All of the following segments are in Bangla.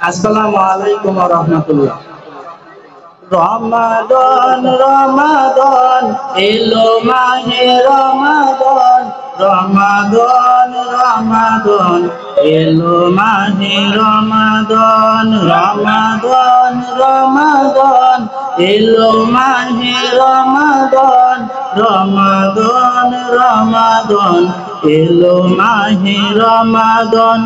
আসসালামু আলাইকুম ওয়া রাহমাতুল্লাহ। রমাদান রমাদান এলো মাহে রমাদান, রমাদান রমাদান এলো মাহে রমাদান, রমাদান রমাদান এলো মাহে রমাদান, রমাদান রমাদান এলো মাহে রমাদান।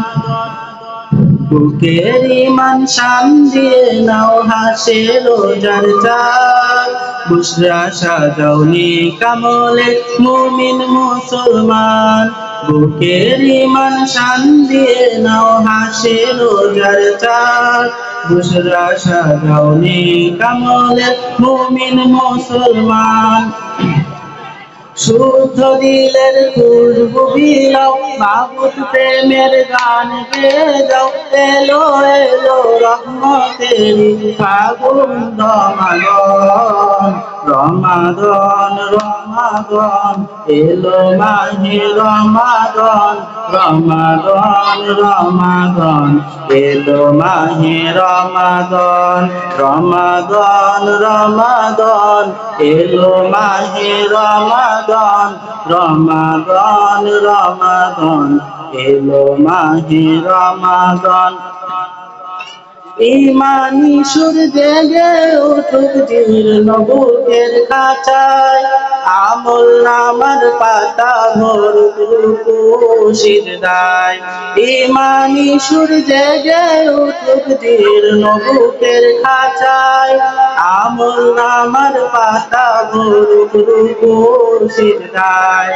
বুকের ইমান শান দিয়ে নাও হাসে রোজার চাঁদ, বুশরা সাজাও নেক আমলে মুমিন মুসলমান। বুকের ইমান শান দিয়ে নাও হাসে রোজার চাঁদ, বুশরা সাজাও নেক আমলে মুমিন মুসলমান। শুদ্ধ দিলের খুশবু বিলাও, মাবুদ প্রেমের গান গেয়ে যাও। এলো এলো রহমতেরি ফাগুন রমাদান, রমাদান রমাদান এলো মাহে রমাদান, রমাদান রমাদান এলো মাহে রমাদান, রমাদান রমাদান এলো মাহে রমাদান, রমাদান রমাদান এলো মাহে রমাদান। ইমানি সুর জেগে উঠুক জীর্ণ বুকের খাঁচায়, আমল নামার পাতা ভরুক রুকু সিজদায়। ইমানি সুর জেগে উঠুক জীর্ণ বুকের খাঁচায়, আমল নামার পাতা ভরুক রুকু সিজদায়।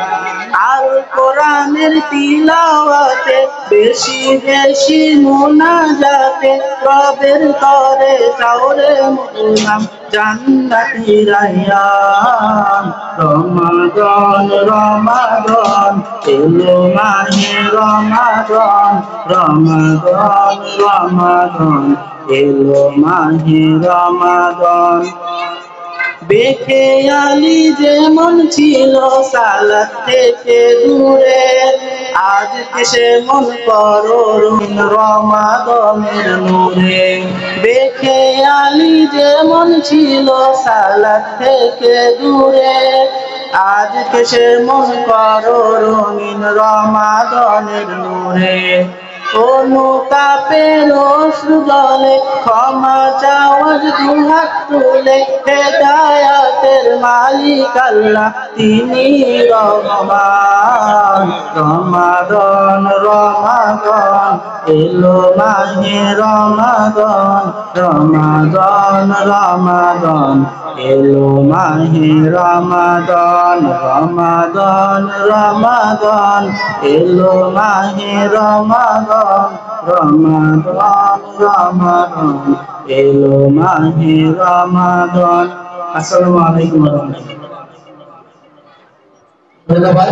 আর কোরআনের তিলাওয়াতে বেশি বেশি মুনাজাতে, রবের তরে চাওরে মুনাম জান্নাতি রায়্যান। রমাদান রমাদান এলো মাহে রমাদান, রমাদান রমাদান এলো মাহে রমাদান। বেখেয়ালি যেমন ছিল সালাত থেকে দূরে, আজকে সে মন করো রমাদানের নূরে। বেখেয়ালি যেমন ছিল সালাত থেকে দূরে, আজকে সে মন করো রঙিন রমাদানের নূরে। অনুতাপের অশ্রু জলে ক্ষমা চাওয়ার দুহাত তুলে, হেদায়াতের মালিক আল্লাহ তিনি রহমান। রমাদান রমাদান এলো মাহে রমাদান, রমাদান রমাদান এলো মাহে রমাদান, রমাদান রমাদান এলো মাহে রমাদান, রমাদান রমাদান এলো মাহে রমাদান। আসসালামু আলাইকুম ওয়া রাহমাতুল্লাহ। ধন্যবাদ।